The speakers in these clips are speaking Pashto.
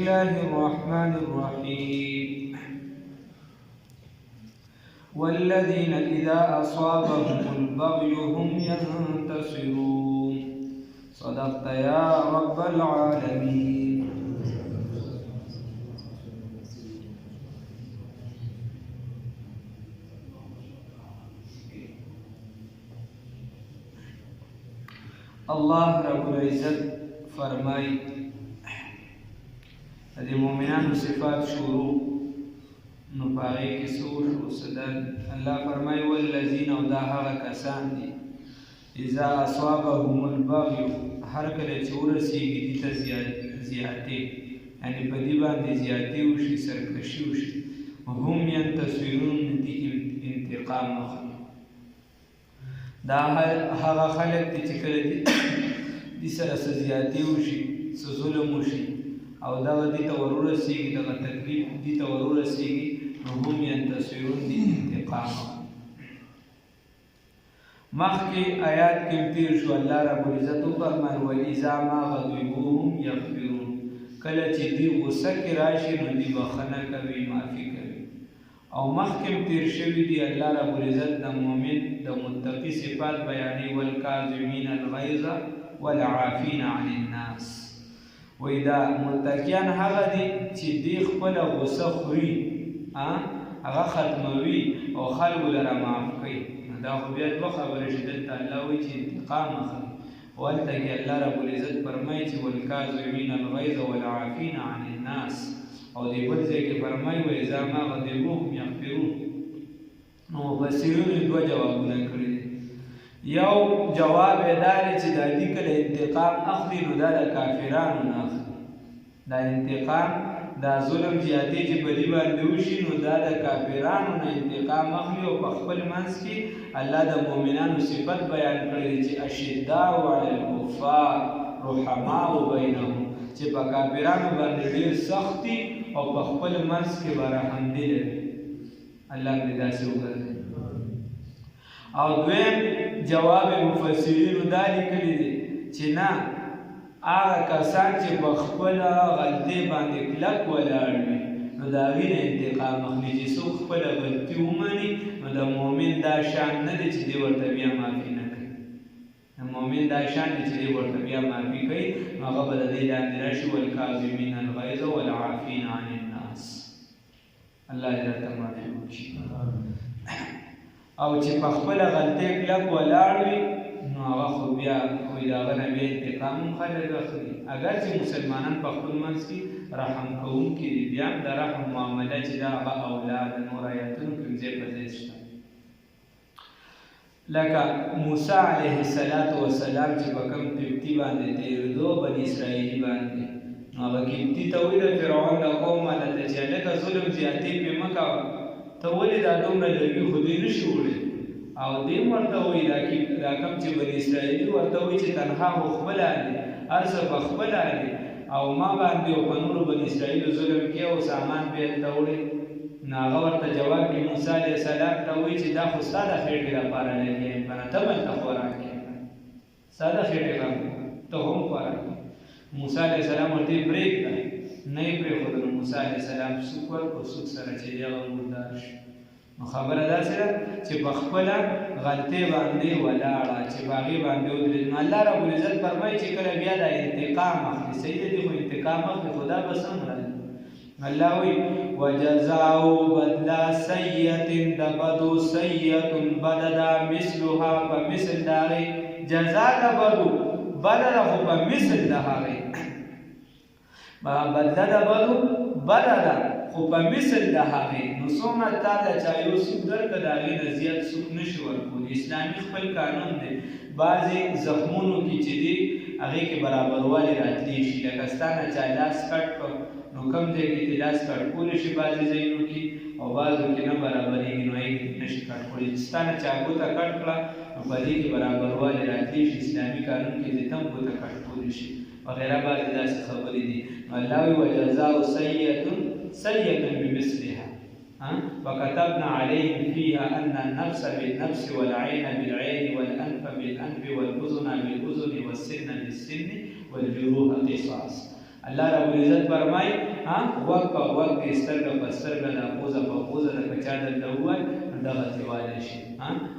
الله الرحمن الرحيم والذين إذا أصابهم البغي هم ينتصرون صدقت يا رب العالمين. الله رب العزت فرمای د مؤمنانو صفات شروع نو پاره کې سور او صدر الله فرمای والذین او دا هغه کسان دي اذا اصابهم البغي هر کله چې ورسیږي دي ته زیاتې یعنی په دې باندې زیاتې وشي سرکشي وشي هم ينتصرون دي انتقام اخلي دا هغه خلک دي چې کله دي سره زیاتې وشي ظلم وشي او دا دې ته ورورسیږي دغه تکلیف دې ته ورورسیږي نو هم ينتصرون دي انتقام. مخکې آیات کې تیر شو الله رب العزت فرمایي وَإِذَا مَا غَضِبُوا يَغْفِرُونَ کله چې دې غصه کې راشي نو دې بخښنه کوي معافي کوي. او مخکې تیر شوي دي الله رب العزت د مؤمن د متقي صفات بیانوي والکاظمین الغیظ والعافین عن الناس. وای دا متقیان هغه دي چې دې خپله غصه خوري هغه ختموي او خلکو لره معاف کوي. دا خو بیا دوه خبرې چې دلته الله وایي چې انتقام اخلي او هلته کې الله رب العزت فرمایي چې والکاظمین الغیظ والعافین عن الناس او دې بل ځای کې فرمایي وإذا ما غضبوا هم یغفرون. نو مفسرینو دوه جوابونه کړي دي. یو جواب یې دا دی چې دا دې کله انتقام اخلي نو دا د کافرانو نه اخلي. دا انتقام دا ظلم زیاتې چې په دې باندې وشي نو دا د کافرانو نه انتقام اخلي او په خپل منځ کې الله د مؤمنانو صفت بیان کړی دی چې اشداء علی الکفار رحماء بینهم چې په کافرانو باندې ډېر سخت دي او په خپل منځ کې به رحمدل لري. الله دې داسې وکړي. او دویم جواب مفسرینو دا لیکلی دی چې نه هغه کسان چې په خپله غلطۍ باندې کلک ولاړ وي نو د هغې نه انتقام اخلي. چې څوک خپله غلطي ومني نو د مؤمن دا شان نه دی چې دی ورته بیا معافي نه کوي. د مؤمن دا شان دی چې دی ورته بیا معافي کوي نو هغه به د دې لاندې راشي والکاظمین الغیظ والعافین عن الناس. الله دې راته معافي وکړي. او چې په خپله غلطۍ کلک ولاړ وي نو هغه خو بیا خو د هغه نه بیا انتقام هم خلک اخلي. اگر چې مسلمانان په خپل منځ کې رحم کوونکي دي بیا هم د رحم معامله چې دا هغه اولاد نور آیاتونو کې ځای په ځای شته. لکه موسی علیه السلام چې په کوم قبطي باندې تېرېدو بني اسرائیلي باندې نو هغه قبطي ته وایي د فرعون د قوم هلته چې هلکه ظلم زیاتې پرې مه کوه ته ولې دا دومره لرګي خو دوی نه شي وړی. او دې ورته وایي دا کوم چې بني اسرائیلي ورته وایي چې تنها خو خپله دی هر څه په خپله دی او ما باندې او په نورو بني اسرائیلو ظلم کې او سامان بې هلته وړی. نو هغه ورته جواب کې موسی علیه السلام ته وایي چې دا خو ستا د خېټې لپاره لګیا یم که نه ته به هلته خوراک یې ستا د خېټې ته هم خوراک یې. موسی علیه السلام ورته یې پرېږده نه یې پرېښوده. نو موسی علیه السلام سوک ورکړو سوک سره چې دی هغه مردار شو. نو خبره داسې ده چې په خپله غلطۍ باندې ولاړه چې په هغې باندې ودرېد. نو الله رب العزت فرمایي چې کله بیا دا انتقام اخلي صحیح دی خو انتقام اخلي خو دا به څومره دی. الله وایي وجزاء بدله سیئة د بدو سیئة بده ده مثلها په مثل د هغې جزا د بدو بده ده خو په مثل د هغې بدله د بدو بده ده خو په مثل د هغې. نو څومره تا ته چا یو سوک درکړه د هغې نه زیات سوک نه شي ورکولی. اسلامي خپل قانون دی بعضې زخمونو کې چې دي هغې کې برابروالی راتلی شي. لکه ستا نه چا لاس کټ کړ نو کوم ځای کې دې لاس کټ کولی شي بعضې ځایونو کې او بعضو کې نه برابرېږي نو هغې کې نه شي کټ کولی. ستا نه چا ګوته کټ کړه نو په دې کې برابروالی راتلی شي. اسلامي قانون کې دې ته هم ګوته کټ کولی شي وغیره بعضې داسې خبرې دي. نو الله وایي وجزاء سیئة بمثلها وكتبنا عليهم فيها أن النفس بالنفس والعين بالعين والأنف بالأنف والأذن بالأذن والسن بالسن والجروح قصاص. الله رب العزت فرمای وق په وق کې سترګه په سترګه دا پوزه په پوزه د کچا دلته ووایي دغه تیوالی شي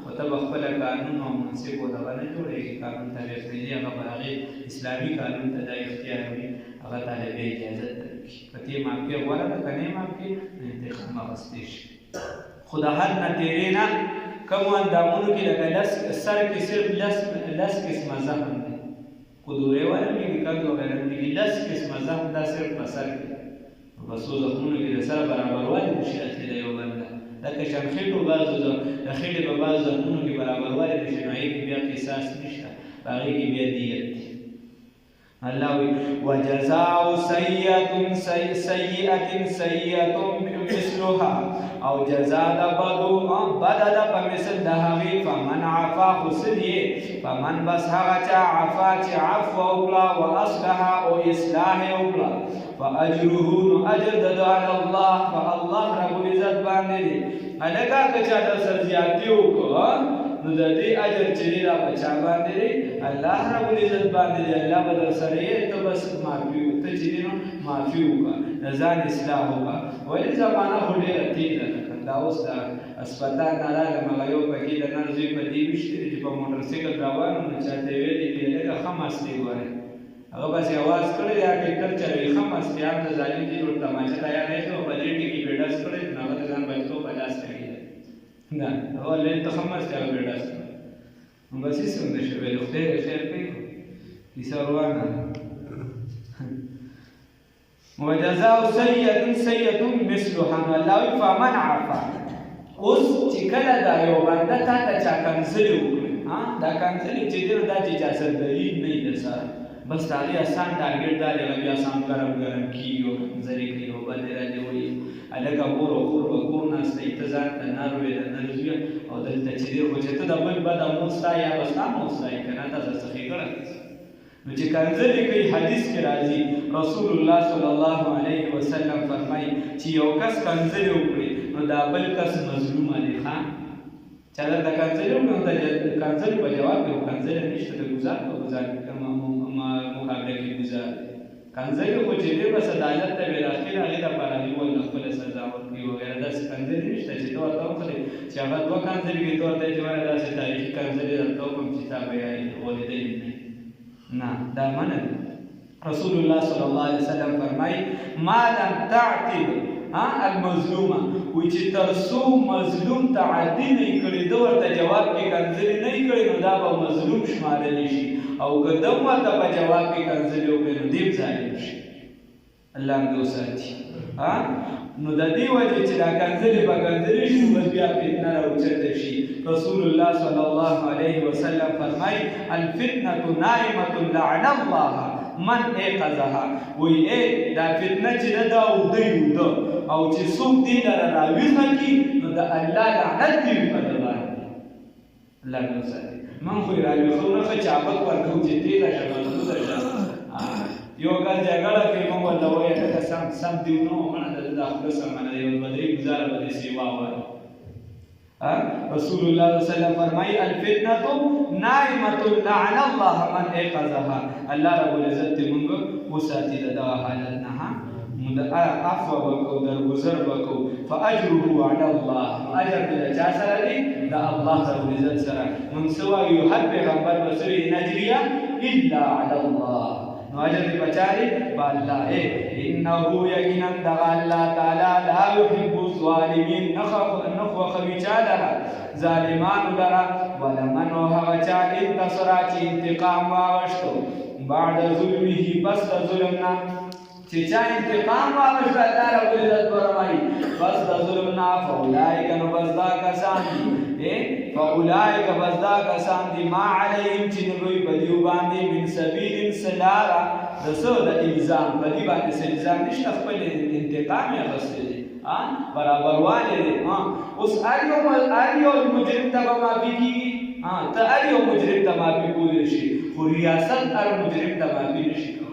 خو ته به خپله قانون او منصب او دغه نه جوړېږي قانون ته اختیاري هغه به هغې اسلامي قانون ته دا اختیار وي هغه ته به اجازت درکړي که ته یې معاف کړې غوره ده که نه یې معاف کړې نو انتقام اخیستی شي خو د حد نه تېرې نه کومو اندامونو کې لکه سر کې صرف لس قسمه زخم دی قدورې والا میږي کږ وغیره میږي 10 قسمه زخم دا صرف په سر کې په څو زخمونو کې د سر برابروالي نشي اخلي یو بنده لکه شمخېټو بعضو د خېټې په بعضو زخمونو کې برابروالي نشي نو هغې کې بیا قصاص نشته په هغې کې بیا دیت دی الله وی وجزاء سیئة مثلها او جزاء د بدو بد د په مثل د هغې فمن عفا خسل یې فمن بس هغه چا عفا چې عفو وکړه واصلح او اصلاح یې وکړه فاجره نو اجر د ده علی الله په الله رب العزت باندې دی هلکه که چا درسره زیاتي وکړه نو د دې اجر چې دی دا په چا باندې دی الله رب العزت باندې دی الله به درسره یې ته بس معافي ته چې دی نو معافي وکړه د ځان اصلاح وکړه ولې زمانه خو ډېره تېزه ده دا اوس د اسپتال نه راغلم هغه یو پکې د نر زوی په دې ویشتې دی چې په موټرسایکل روان و نو چاته یې ویلې چې لږه ښه مستې ګورئ هغه بس یې اواز کړی یا ټکټر چلوي ښه مستې هم د ظالم دي ورته تماچه تیار نه کړو په دې ټکي پې ډز کړی نو هغه د ځان بچو په لاس لګېدی نه هغه لین ته ښه مستې هغه پې ډز کړی نو بس هېڅ هم نه شو ویلې خدای دې خیر کوي کیسه روانه ده وجزاء سیئة مثلها الله وی فمن عفا اوس چې کله دا یو بنده تا ته چا کنځلې وکړي دا کنځلې چې دی نو دا چې چا سره دلیل نه وي درسره بس د هغې اسان ټارګېټ دا دی هغه بیا اسان ګرم کېږي او کنځلې کوي او بل یې راځي وایي هلکه کور او کور به کور ناسته ته ځان ته نر وې د نر زویه او دلته چې دی خو چې ته د بل بده مور ستا یا به ستا مور ستایي که نه تا درڅه ښېګړه نو چې کنځلې کوي حدیث کې راځي رسول الله صلی الله علیه وسلم فرمایي چې یو کس کنځلې وکړي نو دا بل کس مظلومه دی ښه چا درته کنځلې وکړي نو د کنځلې په جواب کې کنځلې نشته د ګزار په ګزار مقابله کې ګزار دی کنځلې خو چې دی بس عدالت ته بالاخره هغې دپاره هغې ول خپله سزا ورکړي وغیره داسې کنځلې نشته چې ته ورته وکړې چې هغه دوه کنځلې وي ته ورته یې چې وایه داسې تاریخي کنځلې درته وکړم چې تا به یې غولېدلې نه دا منع رسول الله صلی الله علیه وسلم فرمایي ما لم تعتب المظلومه وی چې تر څو مظلوم تعدي نه یې کړې ده ورته جواب کې کنځلې نه یې کړې نو دا به مظلوم شمارلی شي او که ده هم ورته په جواب کې کنځلې وکړې نو دی ظالم شي الله هم دې وساتي نو د دې وجې چې دا کنځلې به کنځلې شي نو بس بیا فتنه راوچته شي رسول الله صلی الله علیه وسلم فرمایي الفتنة نائمة لعن الله من ایقظها وی دا فتنه چې ده دا اوده یې اوده او چې څوک دې لره راویښه کړي نو د الله لعنت دې وي په ده باندې الله دې وساتي من خو یې راویښو نه ښه چابک ورکوو چې تېره شه مضبوطه شه یو کس جګړه کوي موږ ورته وایو لکه سم دې ونه ومنه د ده دا خوله سمه نه ده یو دوه درې ګزاره به دې سیوا وایي رسول الله صلی الله علیه وسلم فرمایي الفتنة نائمة لعن الله من ایقظها الله رب العزت دې موږ وساتي د دغه حالت نه عفو وکړو درګذر وکړو فاجره علی الله اجر دې د چا سره دی د الله رب العزت سره موږ څه وایو هر پیغمبر به څه وایي ان اجریه الا علی الله نو اجر دې بچا دی په الله انه یقینا دغه الله تعالی لا یحب الظالمین نخوښوي چا لره ظالمانو لره ولمن او هغه چا انتصر چې انتقام واغشتو بعد ظلمه پس د ظلم نه چې چا انتقام واغشت الله رب العزت فرمایي پس د ظلم نه فاولئک نو بس دا کسان دي فاولئک بس دا کسان دي ما علیهم چې نوی په دیو باندې من سبیل سلاره د څه د الزام په دې باندې څه الزام نشته خپل انتقام یې اخیستی دی برابروالی دی اوس هر یو مجرم ته به معافي کېږي ته هر یو مجرم ته معافي کولی شي خو ریاست هر مجرم ته معافي نشي کولی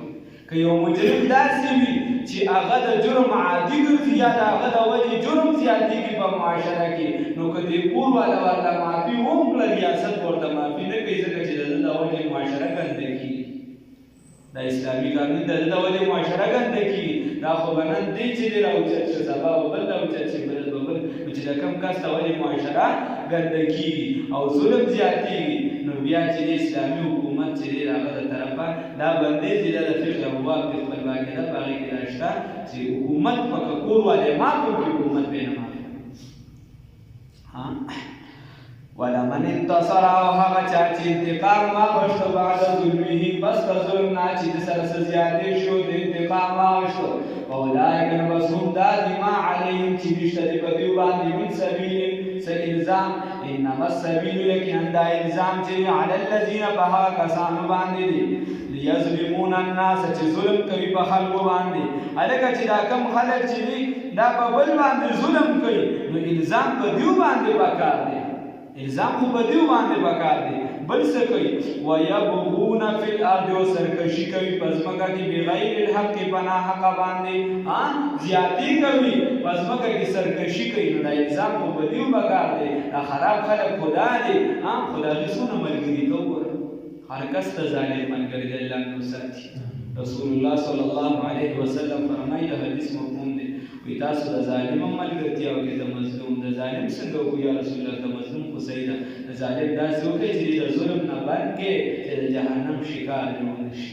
که یو مجرم داسې وي چې هغه د جرم عادي ګرځي یا د هغه د وجې جرم زیاتېږي په معاشره کې نو که دې کور والا ورته معافي وکړه ریاست ورته معافي نه کوي ځکه چې د ده د وجې معاشره ګنده کېږي دا اسلامي قانون د ولې معاشره ګنده کېږي دا خو به نن دی چې دی راوچت شي سبا به بل راوچت شي بل به بل چې د کوم کس ته ولې معاشره ګنده کېږي او ظلم زیاتېږي نو بیا چې د اسلامي حکومت چې دی د هغه د طرفه دا بندیز دی د فقه او واک د خپلواکۍ ده په هغې کې دا شته چې حکومت په کور والے ما کوي حکومت به نه ماتوي ولمن انتصر او هغه چا چې انتقام واخیسته بعد ظلمه پس د ظلم نه چې د سره څه زیاتې شو د انتقام واخیسته اولئک نو بس هم دا دي ما علیهم چې نشته دي په دوی باندې من سبیل څه الزام انما السبیل یقینا دا الزام چې علی الذین په هغه کسانو باندې دي لیظلمون الناس چې ظلم کوي په خلکو باندې هلکه چې دا کم خلک چې دي دا په بل باندې ظلم کوي نو الزام په دوی باندې پکار دی الزام خو په دیو باندې پکار دی بل څه کوي ويبغون فی الارض او سرکشي کوي په ځمکه کې بغیر الحق په ناحق باندې زیاتی کوي په ځمکه کې سرکشي کوي نو دا الزام خو په دیو پکار دی دا خراب خلک خدا دی خدا غسونه ملګری ته وګوره هر کس ته ظالم ملګری دی الله نو ساتي رسول الله صلی الله علیه وسلم فرمایي حدیث مفهوم دی وی تاسو د ظالم ملګرتیا وکړئ د مظلوم د ظالم څنګه وکړو یا رسول الله د مظلوم خو صحیح ده د ظالم داسې وکړئ چې د ظلم نه بند کړې چې د جهنم شکار دې ونه شي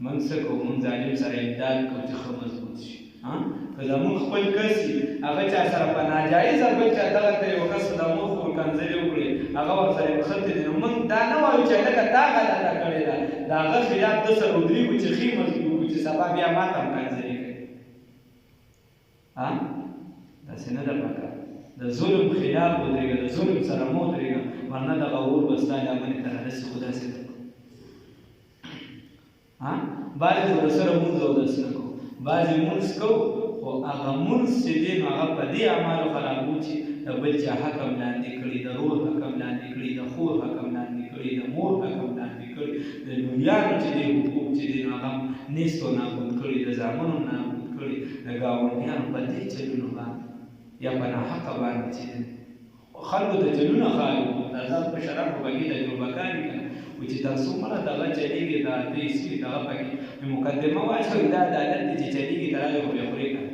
موږ څه کوو موږ ظالم سره امداد کوو چې ښه مضبوط شي که زموږ خپل کس وي هغه چا سره په ناجایزه بل چا دغه ته یو کس د مور خورکنځلې وکړي هغه ورسره نښتې دي نو موږ دا نه وایو چې هلکه تا غلطه کړې ده د هغه خلاف ده سره ودرېږو چې ښې مضبوط کړو چې سبا بیا ما ته هم کنځلې کوي داسې نه ده پکار د ظلم خلاف ودرېږه د ظلم سره مه ودرېږه ورنه دغه اور به ستا لمنې ته راداسې خو داسې ده بعضې خو ورسره مونځ اودس نه کوو بعضې مونځ کوو خو هغه مونځ چې دی نو هغه په دې اعمالو خرابو چې د بل چا حق هم لاندې کړي د رور حق هم لاندې کړي د خور حق هم لاندې کړي د مور حق هم لاندې کړي د لویانو چې دی حقوق چې دی نو هغه هم نیست و نابود کړي د زامنو نابود کړي د ګاونډیانو په دې چلونو باندې یا په ناحقه باندې چې خلکو ته چلونه ښایي د ځان په شراب په بګي تجربهګانې کوي و چې تر څومره دغه چلېږي دا پیسې دغه پکې مقدمه واچوي دا عدالت دی چې چلېږي تر هغې خو بیا خورې کوي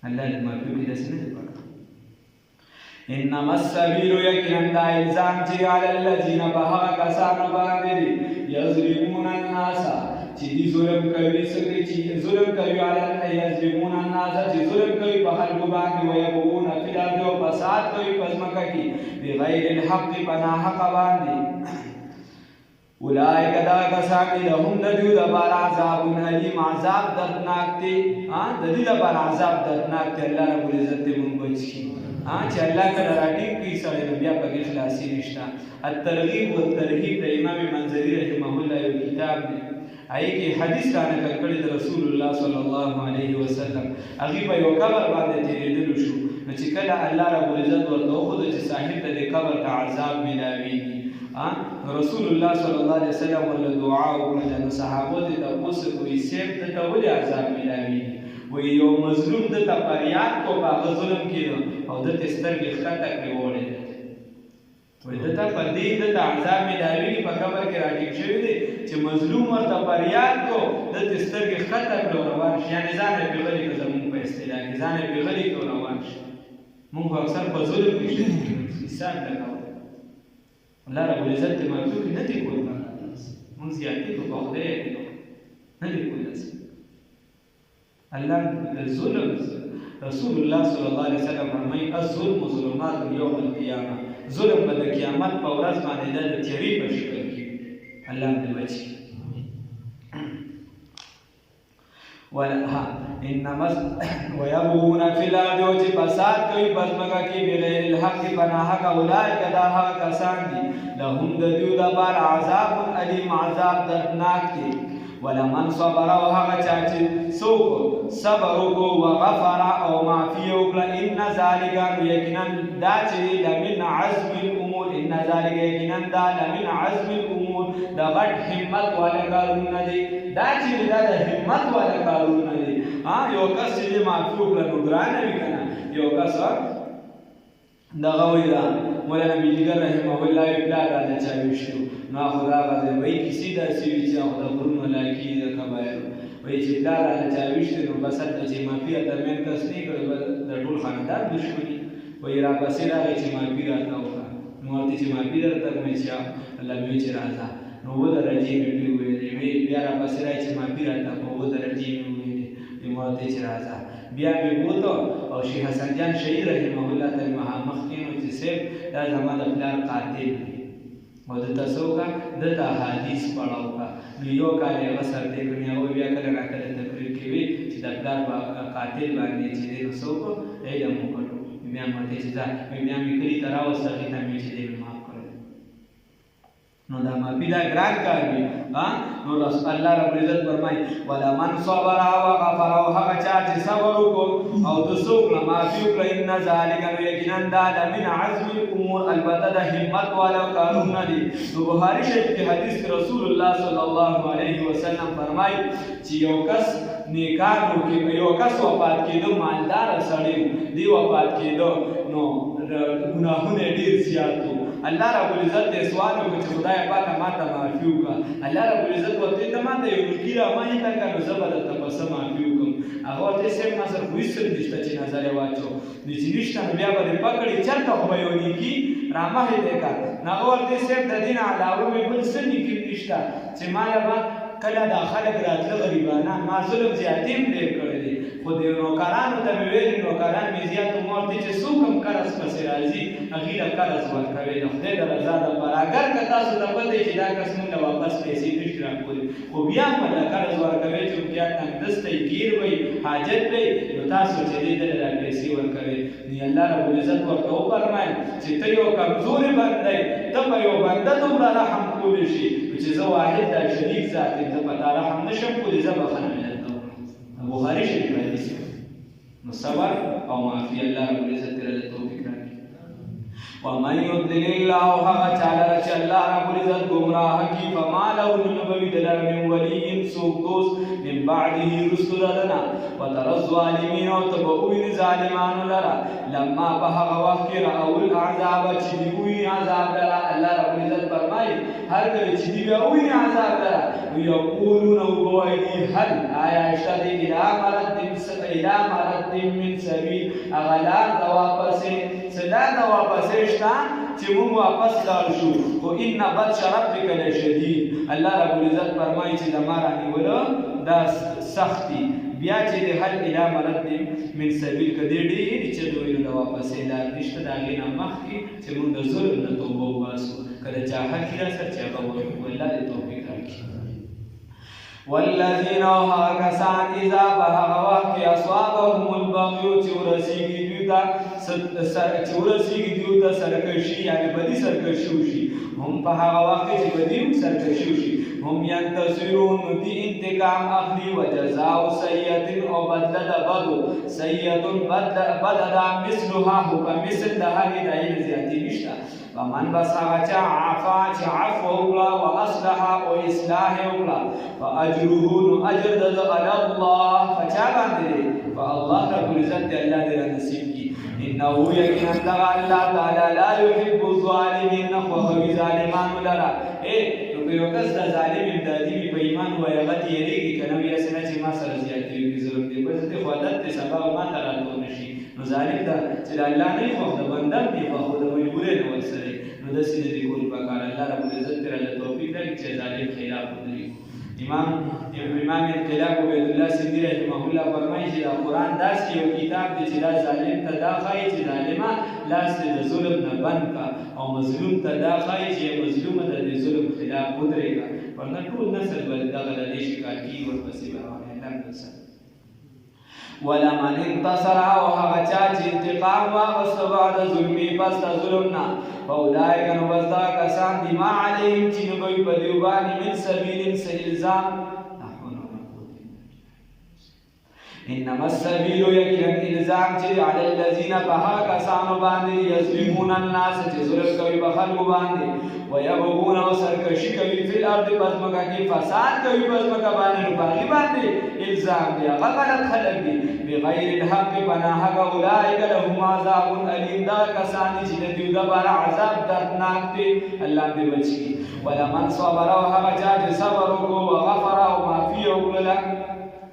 الله دې معافي وکړي داسې نه دی پکار انما السبیل یقینا دا الزام چې علی الذین په هغه کسانو باندې دي یظلمون الناس چې دي ظلم کوي څنګه چې ظلم کوي علی یظلمون الناس چې ظلم کوي په خلکو باندې ويبغون فی الارض او فساد کوي په ځمکه کې بغیر الحق په ناحق باندې اولئک دا کسان دي لهم د دوی لپاره عذاب علیم عذاب دردناک دی د دې لپاره عذاب دردناک دی الله رب العزت دې مونږ بچ کړي چې الله کله راټینګ کړي سړی نو بیا پکې خلاصي نشته الترغیب والترهیب د امام منذري رحمه الله یو کتاب دی هغې کې حدیث را نقل کړی د رسول الله صلی الله علیه وسلم هغې په یو قبر باندې تېرېدلو شو نو چې کله الله رب العزت ورته وښوده چې صاحب ته دې قبر ته عذاب میلاویږي رسول الله صلی الله علیه وسلم ورله دعا وکړله نو صحابو دې تپوس کوي صیب دته ولې عذاب میلاویږي وایي یو مظلوم دته فریاد کو په هغه ظلم کېده او دته سترګې ښکته کړې وړې وایي دته په دې دته عذاب میلاویږي په قبر کې راټیټ شوي دی چې مظلوم ورته فریاد کو دته سترګې ښکته کړې او روان شي یعنې ځان یې پرې غلي کړه زمونږ په اصطلاح کې ځان یې پرې غلي کړه او روان شي مونږ خو اکثر په ظلم کې حساب لګوو الله رب العزت دې معافي وکړي نه دې کوی مونږ زیاتې کوو په خدای نه دې کوی داسې الله ظلم رسول الله صلی الله علیه وسلم فرمایي الظلم ظلمات یوم القیامه ظلم به د قیامت په ورځ باندې د تیارې په شکل کې الله دې بچي انما ويبغون في الارض او چې فساد کوي په ځمکه کې بغیر الحق په ناحق اولئک دا هغه کسان دي لهم د دوی لپاره عذاب الیم عذاب دردناک دی ولمن صبر او هغه چا چې څوک صبر وکړو وغفر او معافي وکړه ان ذلک یقینا دا چې لمن عزم الامور ان ذلک یقینا دا لمن عزم الامور دا غټ همت والا کارونه دي دا چې دا د همت والا کارونه دي یو کس چې معافي وکړه نو ګرانه وي کنه یو کس دغه وی دا مولانا ملګر رحمه الله پلار راله چا ویشتو نو خدا غزه وای کسی داسې وي چې خدا غرونو لاکي د کبایر وای چې پلار راله چا ویشتو نو بس د چې مافیا ترمن کس نه کړ د ټول خاندان دښمنی وای را پسې راغی چې مافیا راته وکړه نو ورته چې مافیا درته مې چې الله مې چې راځه نو و درجه مې ویلې بیا را پسې راځي چې مافیا راته و درجه مې ویلې نو ورته چې راځه بیا مې وته او شیخ حسن جان شهید رحمه الله تعالی مخ کینو چې سیب دا زما د پلار قاتل دی او د تاسو کا د حدیث پڑھاو کا نو یو کال یې وسر دې کني او بیا کله راکله تقریر کوي چې د پلار قاتل باندې چې نو سو کو علم وکړو بیا مته چې دا بیا مې کلی تراوسه کې ته مې چې دې معاف کړو نو دا ما پیدا ګران کار وی نو رسول الله رب عزت فرمای ولا من صبر وغفر هغه چا چې صبر وکړو او د څوک نه معافي وکړي ان ذالک یقینا دا من عزم الامور البته د همت والا کارونه دي نو بخاری شریف کې حدیث رسول الله صلی الله علیه وسلم فرمای چې یو کس نیکانو کې یو کس وفات کېدو مالدار سړی دی وفات کېدو نو ګناهونه ډیر زیات وو الله رب العزت دې سوال وکړي چې خدای پاک ماته معافي وکړه الله رب العزت ورته ته ماته یو ملکی را مې تا کړو زبر ته پس معافي وکړم هغه ته سم نظر وېسل نشته چې نظر واچو دې چې نشته بیا به پکړي چرته خو به ونی کی رامه دې کا هغه ورته سم د دین علاوه مې بل څه نکې نشته چې مال به کله دا خلک راتله غریبانان ما ظلم زیاتیم ډېر کړی دي خو د نوکرانو ته مې ویلي نوکران مې زیات عمر دي چې څوک هم قرض پسې راځي هغې له قرض ورکوي د خدای د رضا دپاره اګر که تاسو ته پته چې دا کس مونږ له واپس پیسې نشي راکولی خو بیا هم له قرض ورکوي چې بیا تنګدستی ګیر وي حاجت وي نو تاسو چې دې ته دا پیسې ورکوي نو الله رب العزت ورته وفرمایل چې ته یو کمزوري بنده ته په یو بنده دومره رحم کولی شي چې زه واحد دا شریک ذات یم زه په تا رحم نشم کولی زه بخښنه ملت ته وکړم بخاري شریف حدیث نو صبر او معافي الله رب العزت ته توفیق راکړي ومن يضلل الله هغه چاله چې الله رب العزت گمراه کی فما له من من ولي څوک دوست من بعده رسول لنا وترى الظالمين وتبوئن ظالمان لرا لما په هغه وخت کې راول العذاب چې دوی عذاب لرا الله رب العزت فرمایي هر کله چې دوی عذاب لرا ويقولون وبوئدي هل آیا اشتدي الى مرد من سبيل اغلا واپسې صدا دا واپسې شته چې موږ واپس لاړ شو خو ان بطش ربک لشدید الله رب العزت فرمایي چې د ما رانیوله دا سختي بیا چې د حل الى مرد من سبیل کدی ډېرې چې دوی نو د واپسې لار نشته د هغې نه مخکې چې موږ د ظلم نه توبه وباسو که د چا حق را سر چې هغه وکړو الله دې توفیق راکړي والذین کسان اذا بهغ وخت اصابهم البغي چې ورسیږي دوی ته سرکشي یعنی بدی سرکشي وشي هم په هغه وخت چې بدی سرکشي وشي هم ينتصرون دی انتقام اخلي وجزاء سيئه او بدل د بدو سيئه بدل مثلها هو مثل د هغه دایره زیاتی نشته ومن بس هغه چې عفا چې عفو وکړه واصلح او اصلاح وکړه فاجره نو اجر د الله فچا باندې فالله رب العزت الله دې نصیب کی انه یقینا الله تعالی لا يحب الظالمين وهو ظالمان لرا نو یو کس د ظالم امدادي په ایمان وای هغه تیریږي کنه یا سره چې ما سره زیاتې وي ضرورت دی بس ته خدای ته سبب ما ته راټول نشي نو ظالم دا چې الله نه خو د بندم دی خو د مجبورې نه ورسره نو د سینې دی کول پکار الله رب العزت ته توفیق راکړي چې ظالم خلاف وکړي امام انقلاب عبید الله سیندی رحمه الله فرمایي چې قرآن داسې یو کتاب دی چې دا ظالم ته دا ښایي چې ظالمه لاس دې د ظلم نه بند کا او مظلوم ته دا ښایي چې مظلومه د دې ظلم خلاف ودرېږه ورنه ټول نسل به دغه د دې شکار کېږي ورپسې به روان ولمن انتصر او هغه چا چې انتقام واخیسته بعد ظلمي پس د ظلم نه فاولئک نو بس دا کسان دي ما علیهم چې نه به په دوی باندې من سبیل څه الزام انما السبيل یقینا الزام چې علی الذین بها کسانو باندې یظلمون الناس چې ظلم کوي په خلکو باندې ويبغون وسرکشي کوي فی الارض پسمکه کې فساد کوي پسمکه باندې باغی باندې الزام دی هغه غلط خلک دي بغیر الحق پناه اولئک لهم عذاب الیم دا کسان چې د دوی لپاره عذاب دردناک دی الله دې بچي ولمن صبر او هغه چې صبر وکړو وغفر او معفي وکړه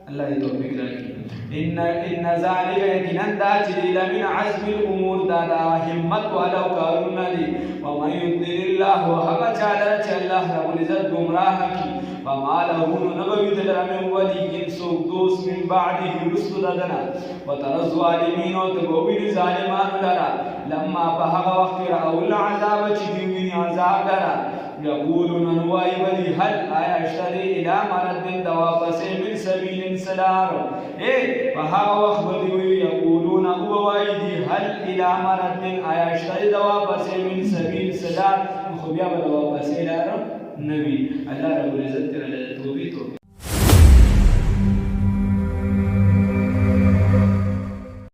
الله دې توفیق راکړي ان ذلك یقینا دا چې لمن عزم الامور دا همت ولو کارونه دي ومن يضلل الله هغه چې الله رب العزت گمراه کی فما له نبوي دلته ولي سوق دوست من بعده رسل دنا وترى الظالمين وتبوي ظالمان لرا لما بهغ وقت راوا العذاب چې دوی عذاب لرا يقولون نواي ولي هل آیا اشتري الى مرد دوابس من سبيل سلار فهغه وخت بدوي يقولون هو وايدي هل الى مرد آیا اشتري دوابس من سبيل سلار خو بیا به دوابس لار نبی الله رب العزت تعالی توبې